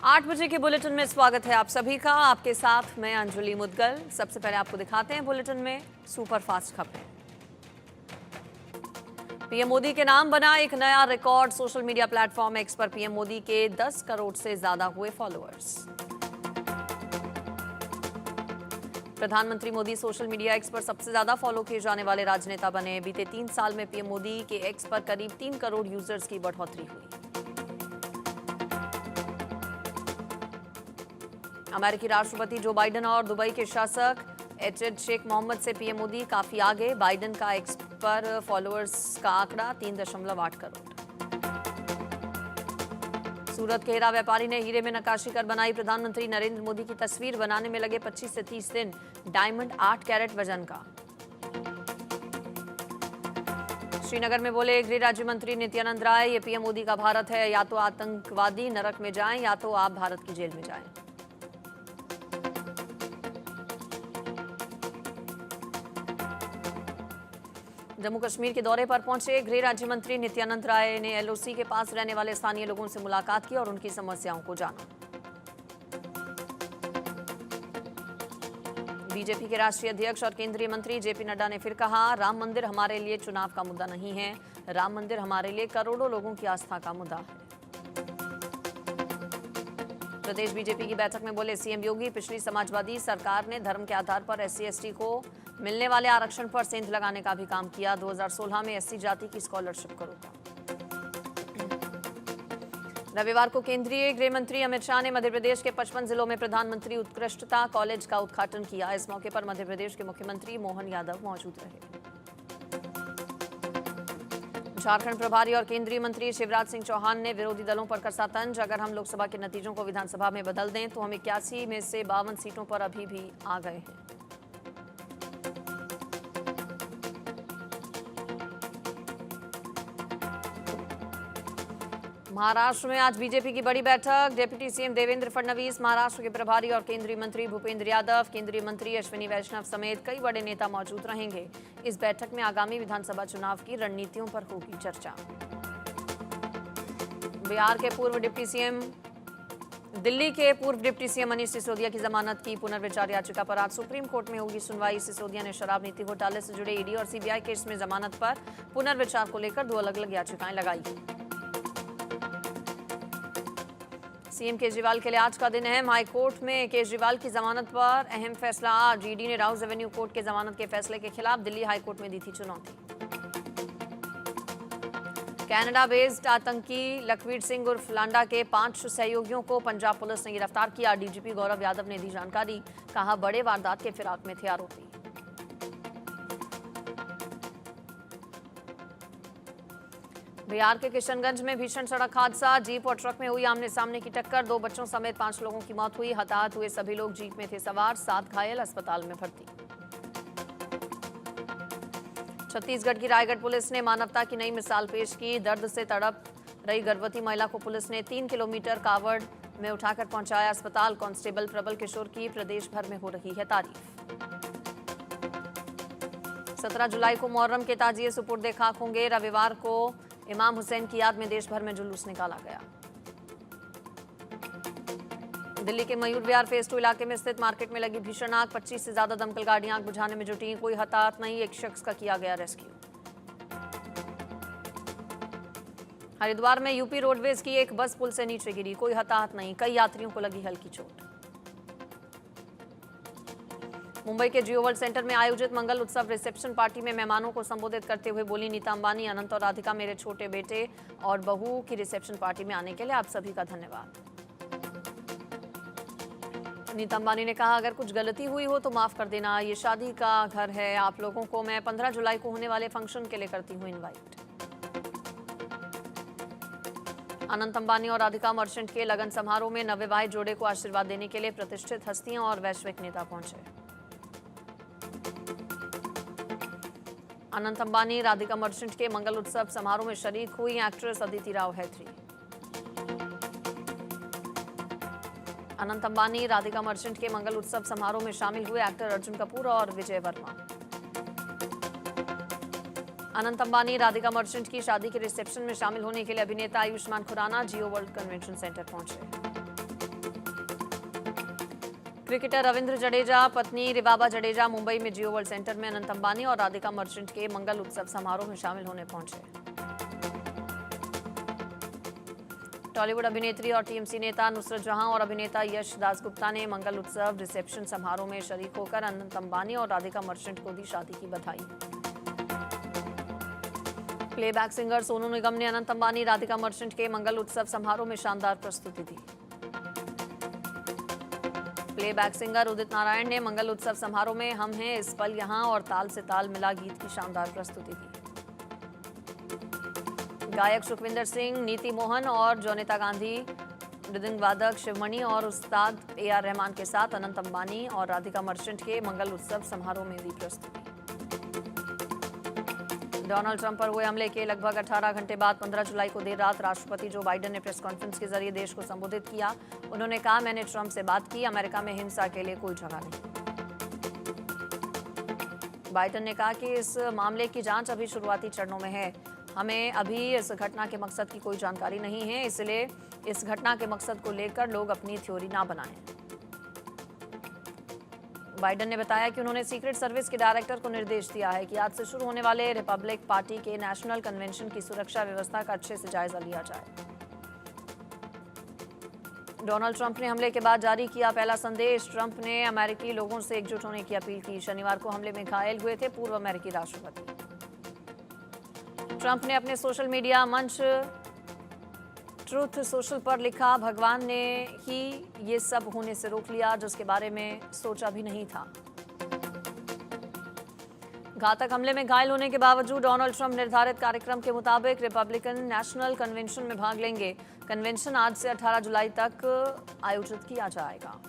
8 बजे के बुलेटिन में स्वागत है आप सभी का। आपके साथ मैं अंजुली मुदगल। सबसे पहले आपको दिखाते हैं बुलेटिन में सुपरफास्ट खबरें। पीएम मोदी के नाम बना एक नया record. Social media platform x पर पीएम मोदी के 10 करोड़ से ज्यादा हुए फॉलोअर्स। प्रधानमंत्री मोदी सोशल मीडिया एक्स पर सबसे ज्यादा फॉलो किए जाने वाले राजनेता बने। बीते 3 साल में पीएम मोदी के एक्स पर करीब 3 करोड़ यूजर्स की बढ़ोतरी हुई। अमेरिकी राष्ट्रपति जो बाइडेन और दुबई के शासक एचएड शेख मोहम्मद से पीएम मोदी काफी आगे। बाइडेन का एक्स पर फॉलोअर्स का आंकड़ा 3.8 करोड़। सूरत के हीरा व्यापारी ने हीरे में नक्काशी कर बनाई प्रधानमंत्री नरेंद्र मोदी की तस्वीर। बनाने में लगे 25 से 30 दिन। डायमंड 8 कैरेट वजन का। श्रीनगर में बोले गृह राज्य मंत्री नित्यानंद राय, ये पीएम मोदी का भारत है। या तो आतंकवादी नरक में जाएं या तो आप भारत की जेल में जाएं। जम्मू कश्मीर के दौरे पर पहुंचे गृह राज्य मंत्री नित्यानंद राय ने एलओसी के पास रहने वाले स्थानीय लोगों से मुलाकात की और उनकी समस्याओं को जाना। बीजेपी के राष्ट्रीय अध्यक्ष और केंद्रीय मंत्री जेपी नड्डा ने फिर कहा, राम मंदिर हमारे लिए चुनाव का मुद्दा नहीं है। राम मंदिर हमारे लिए करोड़ों लोगों की आस्था का मुद्दा है। प्रदेश बीजेपी की बैठक में बोले सीएम योगी, पिछली समाजवादी सरकार ने धर्म के आधार पर एससी/एसटी को मिलने वाले आरक्षण पर सेंध लगाने का भी काम किया। 2016 में एससी जाति की स्कॉलरशिप को रोका। रविवार को केंद्रीय गृह मंत्री अमित शाह ने मध्य प्रदेश के 55 जिलों में प्रधानमंत्री उत्कृष्टता कॉलेज का उद्घाटन किया। इस मौके पर मध्य प्रदेश के मुख्यमंत्री मोहन यादव मौजूद रहे। झारखंड प्रभारी और केंद्रीय मंत्री शिवराज सिंह चौहान ने विरोधी दलों पर कसा तंज। अगर हम लोकसभा के नतीजों को विधानसभा में बदल दें तो हम 81 में से 52 सीटों पर अभी भी आ गए हैं। महाराष्ट्र में आज बीजेपी की बड़ी बैठक। डिप्टी सीएम देवेंद्र फडणवीस, महाराष्ट्र के प्रभारी और केंद्रीय मंत्री भूपेंद्र यादव, केंद्रीय मंत्री अश्विनी वैष्णव समेत कई बड़े नेता मौजूद रहेंगे। इस बैठक में आगामी विधानसभा चुनाव की रणनीतियों पर होगी चर्चा। बिहार के पूर्व डिप्टी सीएम दिल्ली के पूर्व डिप्टी सीएम मनीष सिसोदिया की जमानत की पुनर्विचार याचिका पर आज सुप्रीम कोर्ट में होगी सुनवाई। सिसोदिया ने शराब नीति घोटाले से जुड़े ईडी और सीबीआई केस में जमानत पर पुनर्विचार को लेकर 2 अलग अलग याचिकाएं लगाई। सीएम केजरीवाल के लिए आज का दिन अहम। हाईकोर्ट में केजरीवाल की जमानत पर अहम फैसला आज। ईडी ने राउज एवेन्यू कोर्ट के जमानत के फैसले के खिलाफ दिल्ली हाईकोर्ट में दी थी चुनौती। कनाडा बेस्ड आतंकी लखवीर सिंह उर्फ लांडा के 5 सहयोगियों को पंजाब पुलिस ने गिरफ्तार किया। डीजीपी गौरव यादव ने दी जानकारी। कहा, बड़े वारदात के फिराक में थे आरोपी। बिहार के किशनगंज में भीषण सड़क हादसा। जीप और ट्रक में हुई आमने सामने की टक्कर। 2 बच्चों समेत 5 लोगों की मौत हुई। हताहत हुए सभी लोग जीप में थे सवार। 7 घायल अस्पताल में भर्ती। छत्तीसगढ़ की रायगढ़ पुलिस ने मानवता की नई मिसाल पेश की। दर्द से तड़प रही गर्भवती महिला को पुलिस ने 3 किलोमीटर कावड़ में उठाकर पहुंचाया अस्पताल। कांस्टेबल प्रबल किशोर की प्रदेश भर में हो रही है तारीफ। 17 जुलाई को मुहर्रम के ताजिए सुपुर्दे खाक होंगे। रविवार को इमाम हुसैन की याद में देश भर में जुलूस निकाला गया। दिल्ली के मयूर विहार फेज 2 इलाके में स्थित मार्केट में लगी भीषण आग। 25 से ज्यादा दमकल गाड़ियां आग बुझाने में जुटी। कोई हताहत नहीं। एक शख्स का किया गया रेस्क्यू। हरिद्वार में यूपी रोडवेज की एक बस पुल से नीचे गिरी। कोई हताहत नहीं। कई यात्रियों को लगी हल्की चोट। मुंबई के जियो वर्ल्ड सेंटर में आयोजित मंगल उत्सव रिसेप्शन पार्टी में मेहमानों को संबोधित करते हुए बोली नीता अंबानी, अनंत और राधिका मेरे छोटे बेटे और बहू की रिसेप्शन पार्टी में आने के लिए आप सभी का धन्यवाद। नीता अंबानी ने कहा, अगर कुछ गलती हुई हो तो माफ कर देना। ये शादी का घर है। आप लोगों को मैं 15 जुलाई को होने वाले फंक्शन के लिए करती हूँ इनवाइट। अनंत अंबानी और राधिका मर्चेंट के लगन समारोह में नवविवाहित जोड़े को आशीर्वाद देने के लिए प्रतिष्ठित हस्तियां और वैश्विक नेता पहुंचे। अनंत अंबानी राधिका मर्चेंट के मंगल उत्सव समारोह में शरीक हुई एक्ट्रेस अदिति राव हैथरी। अनंत अंबानी राधिका मर्चेंट के मंगल उत्सव समारोह में शामिल हुए एक्टर अर्जुन कपूर और विजय वर्मा। अनंत अंबानी राधिका मर्चेंट की शादी के रिसेप्शन में शामिल होने के लिए अभिनेता आयुष्मान खुराना जियो वर्ल्ड कन्वेंशन सेंटर पहुंचे। क्रिकेटर रविंद्र जडेजा, पत्नी रिबाबा जडेजा मुंबई में जियो वर्ल्ड सेंटर में अनंत अंबानी और राधिका मर्चेंट के मंगल उत्सव समारोह में शामिल होने पहुंचे। टॉलीवुड अभिनेत्री और टीएमसी नेता नुसरत जहां और अभिनेता यश दासगुप्ता ने मंगल उत्सव रिसेप्शन समारोह में शरीक होकर अनंत अंबानी और राधिका मर्चेंट को दी शादी की बधाई। प्लेबैक सिंगर सोनू निगम ने अनंत अंबानी, राधिका मर्चेंट के मंगल उत्सव समारोह में शानदार प्रस्तुति दी। प्लेबैक सिंगर उदित नारायण ने मंगल उत्सव समारोह में हम हैं इस पल यहाँ और ताल से ताल मिला गीत की शानदार प्रस्तुति दी। गायक सुखविंदर सिंह, नीति मोहन और जोनिता गांधी, मृदंग वादक शिवमणि और उस्ताद AR रहमान के साथ अनंत अंबानी और राधिका मर्चेंट के मंगल उत्सव समारोह में दी प्रस्तुति। डोनाल्ड ट्रंप पर हुए हमले के लगभग 18 घंटे बाद 15 जुलाई को देर रात राष्ट्रपति जो बाइडेन ने प्रेस कॉन्फ्रेंस के जरिए देश को संबोधित किया। उन्होंने कहा, मैंने ट्रंप से बात की, अमेरिका में हिंसा के लिए कोई जगह नहीं। बाइडेन ने कहा कि इस मामले की जांच अभी शुरुआती चरणों में है। हमें अभी इस घटना के मकसद की कोई जानकारी नहीं है, इसलिए इस घटना के मकसद को लेकर लोग अपनी थ्योरी ना बनाएं। बाइडेन ने बताया कि उन्होंने सीक्रेट सर्विस के डायरेक्टर को निर्देश दिया है कि आज से शुरू होने वाले रिपब्लिक पार्टी के नेशनल कन्वेंशन की सुरक्षा व्यवस्था का अच्छे से जायजा लिया जाए। डोनाल्ड ट्रंप ने हमले के बाद जारी किया पहला संदेश। ट्रंप ने अमेरिकी लोगों से एकजुट होने की अपील की। शनिवार को हमले में घायल हुए थे पूर्व अमेरिकी राष्ट्रपति। ट्रंप ने अपने सोशल मीडिया मंच ट्रूथ सोशल पर लिखा, भगवान ने ही ये सब होने से रोक लिया जिसके बारे में सोचा भी नहीं था। घातक हमले में घायल होने के बावजूद डोनाल्ड ट्रंप निर्धारित कार्यक्रम के मुताबिक रिपब्लिकन नेशनल कन्वेंशन में भाग लेंगे। कन्वेंशन आज से 18 जुलाई तक आयोजित किया जाएगा।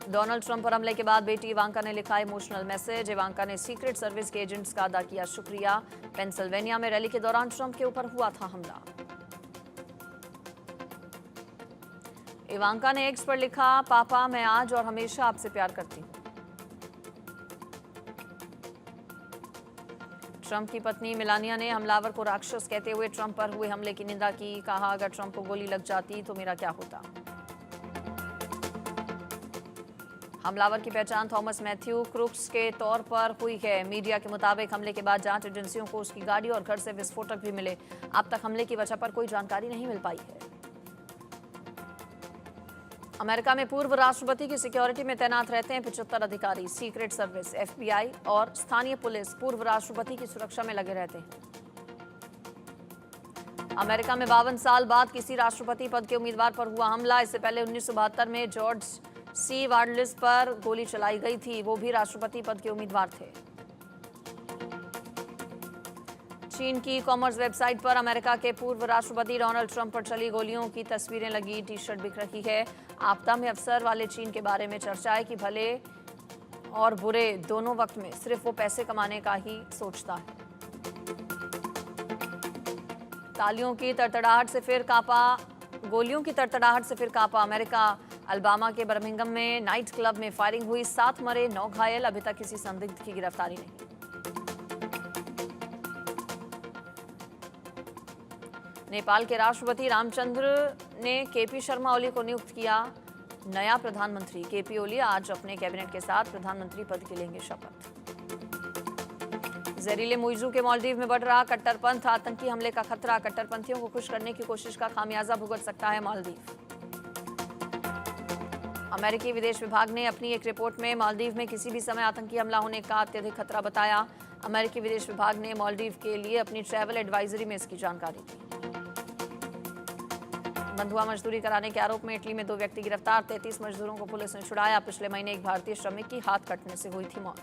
डोनाल्ड ट्रंप पर हमले के बाद बेटी इवांका ने लिखा इमोशनल मैसेज। इवांका ने सीक्रेट सर्विस के एजेंट्स का अदा किया शुक्रिया। पेंसिल्वेनिया में रैली के दौरान ट्रंप के ऊपर हुआ था हमला। इवांका ने एक्स पर लिखा, पापा मैं आज और हमेशा आपसे प्यार करती हूं। ट्रंप की पत्नी मेलानिया ने हमलावर को राक्षस कहते हुए ट्रंप पर हुए हमले की निंदा की। कहा, अगर ट्रंप को गोली लग जाती तो मेरा क्या होता। हमलावर की पहचान थॉमस मैथ्यू क्रुक्स के तौर पर हुई है। मीडिया के मुताबिक हमले के बाद जांच एजेंसियों को उसकी गाड़ी और घर से विस्फोटक भी मिले। अब तक हमले की वजह पर कोई जानकारी नहीं मिल पाई है। अमेरिका में पूर्व राष्ट्रपति की सिक्योरिटी में तैनात रहते हैं 75 अधिकारी। सीक्रेट सर्विस, FBI और स्थानीय पुलिस पूर्व राष्ट्रपति की सुरक्षा में लगे रहते हैं। अमेरिका में 52 साल बाद किसी राष्ट्रपति पद के उम्मीदवार पर हुआ हमला। इससे पहले 1972 में जॉर्ज C. वार्डलिस पर गोली चलाई गई थी। वो भी राष्ट्रपति पद के उम्मीदवार थे। चीन की कॉमर्स वेबसाइट पर अमेरिका के पूर्व राष्ट्रपति डोनाल्ड ट्रंप पर चली गोलियों की तस्वीरें लगी। टी-शर्ट बिक रही है। आपदा में अवसर वाले चीन के बारे में चर्चा है कि भले और बुरे दोनों वक्त में सिर्फ वो पैसे कमाने का ही सोचता है। तालियों की तड़तड़ाहट से फिर कांपा, गोलियों की तड़तड़ाहट से फिर कांपा अमेरिका। अल्बामा के बर्मिंघम में नाइट क्लब में फायरिंग हुई। 7 मरे, 9 घायल। अभी तक किसी संदिग्ध की गिरफ्तारी नहीं। नेपाल के राष्ट्रपति रामचंद्र ने KP शर्मा ओली को नियुक्त किया नया प्रधानमंत्री। KP ओली आज अपने कैबिनेट के साथ प्रधानमंत्री पद के लेंगे शपथ। जहरीले मुइज़ू के मालदीव में बढ़ रहा कट्टरपंथ, आतंकी हमले का खतरा। कट्टरपंथियों को खुश करने की कोशिश का खामियाजा भुगत सकता है मालदीव। अमेरिकी विदेश विभाग ने अपनी एक रिपोर्ट में मालदीव में किसी भी समय आतंकी हमला होने का अत्यधिक खतरा बताया। अमेरिकी विदेश विभाग ने मालदीव के लिए अपनी ट्रैवल एडवाइजरी में इसकी जानकारी दी। बंधुआ मजदूरी कराने के आरोप में इटली में 2 व्यक्ति गिरफ्तार। 33 मजदूरों को पुलिस ने छुड़ाया। पिछले महीने एक भारतीय श्रमिक की हाथ कटने से हुई थी मौत।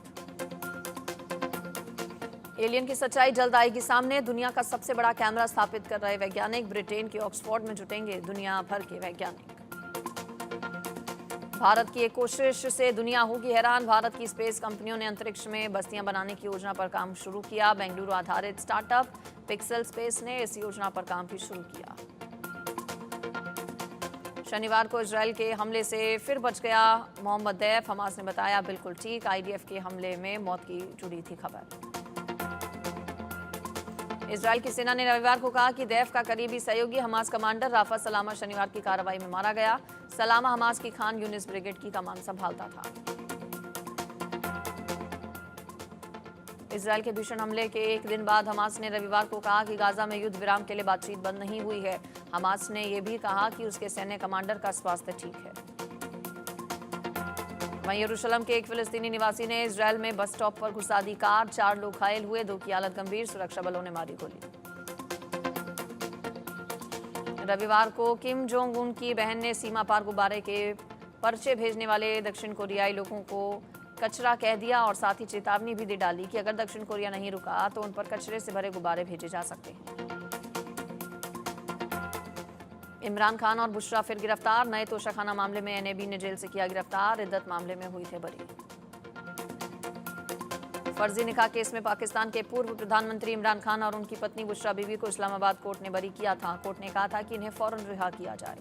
एलियन की सच्चाई जल्द आएगी सामने। दुनिया का सबसे बड़ा कैमरा स्थापित कर रहे वैज्ञानिक। ब्रिटेन के ऑक्सफोर्ड में जुटेंगे दुनिया भर के वैज्ञानिक। भारत की एक कोशिश से दुनिया होगी हैरान। भारत की स्पेस कंपनियों ने अंतरिक्ष में बस्तियां बनाने की योजना पर काम शुरू किया। बेंगलुरु आधारित स्टार्टअप पिक्सल स्पेस ने इस योजना पर काम भी शुरू किया। शनिवार को इजरायल के हमले से फिर बच गया मोहम्मद दैफ। हमास ने बताया, बिल्कुल ठीक। IDF के हमले में मौत की जुड़ी थी खबर। इजरायल की सेना ने रविवार को कहा कि दैफ का करीबी सहयोगी हमास कमांडर राफा सलामा शनिवार की कार्रवाई में मारा गया। सलामा हमास की खान यूनिस ब्रिगेड की कमान संभालता था। इजरायल के भीषण हमले के एक दिन बाद हमास ने रविवार को कहा कि गाजा में युद्ध विराम के लिए बातचीत बंद नहीं हुई है। हमास ने यह भी कहा कि उसके सैन्य कमांडर का स्वास्थ्य ठीक है। वहीं यरूशलेम के एक फिलिस्तीनी निवासी ने इजरायल में बस स्टॉप पर घुसा दी कार। 4 लोग घायल हुए, 2 की हालत गंभीर, सुरक्षा बलों ने मारी गोली। रविवार को किम जोंग उन की बहन ने सीमा पार गुब्बारे के पर्चे भेजने वाले दक्षिण कोरियाई लोगों को कचरा कह दिया और साथ ही चेतावनी भी दे डाली कि अगर दक्षिण कोरिया नहीं रुका तो उन पर कचरे से भरे गुब्बारे भेजे जा सकते हैं। इमरान खान और बुशरा फिर गिरफ्तार। नए तोशाखाना मामले में एनएबी ने जेल से किया गिरफ्तार। इद्दत मामले में हुई थे बरी। फर्जी निकाह केस में पाकिस्तान के पूर्व प्रधानमंत्री इमरान खान और उनकी पत्नी बुशरा बीबी को इस्लामाबाद कोर्ट ने बरी किया था। कोर्ट ने कहा था कि इन्हें फौरन रिहा किया जाए।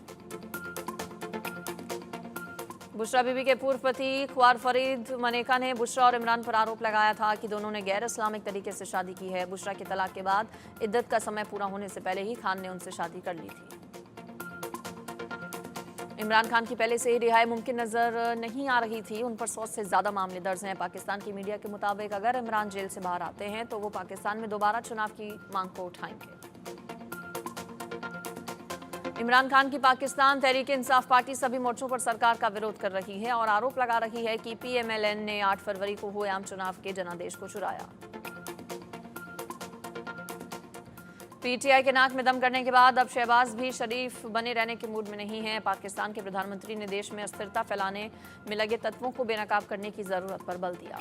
बुशरा बीबी के पूर्व पति ख्वार फरीद मनेका ने बुशरा और इमरान पर आरोप लगाया था कि दोनों ने गैर इस्लामिक तरीके से शादी की है। बुशरा के तलाक के बाद इद्दत का समय पूरा होने से पहले ही खान ने उनसे शादी कर ली थी। इमरान खान की पहले से ही रिहाई मुमकिन नजर नहीं आ रही थी। उन पर 100 से ज्यादा मामले दर्ज हैं। पाकिस्तान की मीडिया के मुताबिक अगर इमरान जेल से बाहर आते हैं तो वो पाकिस्तान में दोबारा चुनाव की मांग को उठाएंगे। इमरान खान की पाकिस्तान तहरीक इंसाफ पार्टी सभी मोर्चों पर सरकार का विरोध कर रही है और आरोप लगा रही है कि पीएमएलएन ने 8 फरवरी को हुए आम चुनाव के जनादेश को चुराया। पीटीआई के नाक में दम करने के बाद अब शहबाज भी शरीफ बने रहने के मूड में नहीं है। पाकिस्तान के प्रधानमंत्री ने देश में अस्थिरता फैलाने में लगे तत्वों को बेनकाब करने की जरूरत पर बल दिया।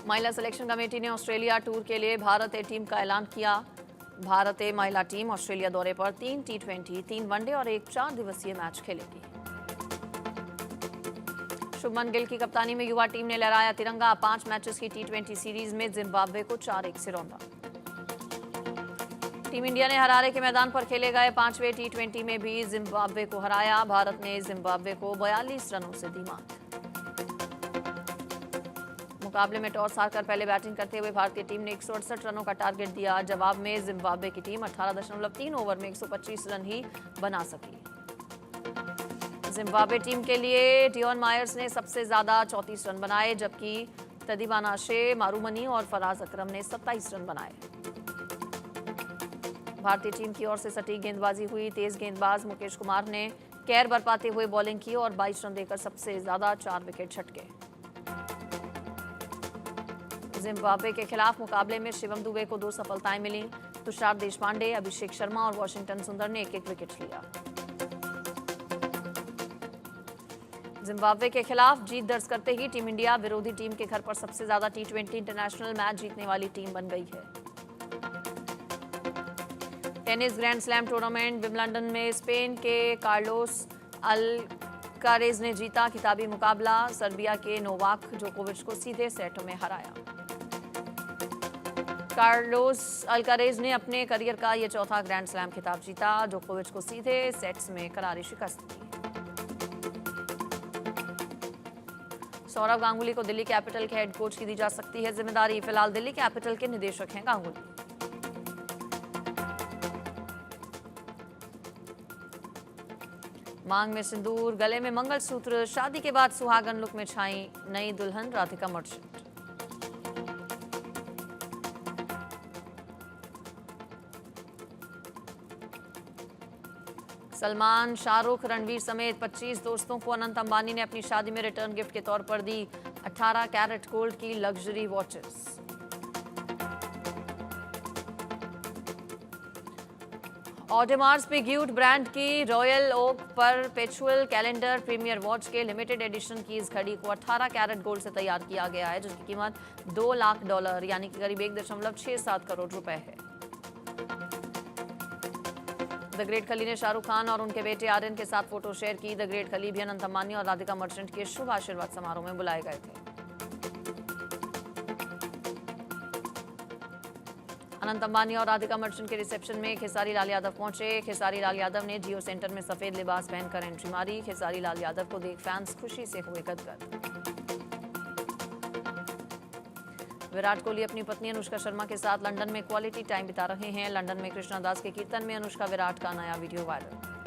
महिला सिलेक्शन कमेटी ने ऑस्ट्रेलिया टूर के लिए भारत ए टीम का ऐलान किया। भारत ए महिला टीम ऑस्ट्रेलिया दौरे पर 3 T20, 3 वनडे और 1 4 दिवसीय मैच खेलेगी। शुभमन गिल की कप्तानी में युवा टीम ने लहराया तिरंगा। 5 मैचेस की T20 सीरीज में जिम्बाब्वे को 4-1 से रौंदा। टीम इंडिया ने हरारे के मैदान पर खेले गए 5वें T20 में भी जिम्बाब्वे को हराया। भारत ने जिम्बाब्वे को 42 रनों से दी मात। मुकाबले में टॉस हारकर पहले बैटिंग करते हुए भारतीय टीम ने 168 रनों का टारगेट दिया। जवाब में जिम्बाब्वे की टीम 18.3 ओवर में 125 रन ही बना सकी। जिम्बाब्वे टीम के लिए डियोन मायर्स ने सबसे ज्यादा 34 रन बनाए, जबकि तदीबानाशे, मारूमनी और फराज अकरम ने 27 रन बनाए। भारतीय टीम की ओर से सटीक गेंदबाजी हुई। तेज गेंदबाज मुकेश कुमार ने कहर बरपाते हुए बॉलिंग की और 22 रन देकर सबसे ज्यादा 4 विकेट झटके। जिम्बाब्वे के खिलाफ मुकाबले में शिवम दुबे को 2 सफलताएं मिली। तुषार देशपांडे, अभिषेक शर्मा और वॉशिंगटन सुंदर ने 1-1 विकेट लिया। जिम्बाब्वे के खिलाफ जीत दर्ज करते ही टीम इंडिया विरोधी टीम के घर पर सबसे ज्यादा T20 इंटरनेशनल मैच जीतने वाली टीम बन गई है। Tennis grand slam tournament Wimbledon में स्पेन के कार्लोस अल्कारेज ने जीता खिताबी मुकाबला। सर्बिया के नोवाक जोकोविच को सीधे सेटों में हराया। कार्लोस अल्कारेज ने अपने करियर का यह चौथा ग्रैंड स्लैम खिताब जीता। जोकोविच को सीधे सेट्स में करारी शिकस्त दी। सौरव गांगुली को दिल्ली कैपिटल के हेड कोच की दी जा सकती है जिम्मेदारी। फिलहाल दिल्ली कैपिटल के निदेशक हैं गांगुली। मांग में सिंदूर, गले में मंगलसूत्र, शादी के बाद सुहागन लुक में छाई नई दुल्हन राधिका मर्चेंट। सलमान, शाहरुख, रणवीर समेत 25 दोस्तों को अनंत अंबानी ने अपनी शादी में रिटर्न गिफ्ट के तौर पर दी 18 कैरेट गोल्ड की luxury watches. Audemars Piguet brand की Royal Oak perpetual calendar premier watch के लिमिटेड एडिशन की इस घड़ी को 18 कैरेट गोल्ड से तैयार किया गया है, जिसकी कीमत $2 लाख यानी कि करीब 1.67 करोड़ रुपए है। द ग्रेट खली ने शाहरुख खान और उनके बेटे आर्यन के साथ फोटो शेयर की। द ग्रेट खली भी अनंत अंबानी और राधिका मर्चेंट के शुभ आशीर्वाद समारोह में बुलाए गए थे। अनंत अंबानी और राधिका मर्चेंट के रिसेप्शन में खेसारी लाल यादव पहुंचे। खेसारी लाल यादव ने जियो सेंटर में सफेद लिबास पहनकर एंट्री मारी। खेसारी लाल यादव को देख फैंस खुशी से हुए गदगद। विराट कोहली अपनी पत्नी अनुष्का शर्मा के साथ लंदन में क्वालिटी टाइम बिता रहे हैं। लंदन में कृष्णा दास के कीर्तन में अनुष्का विराट का नया वीडियो वायरल।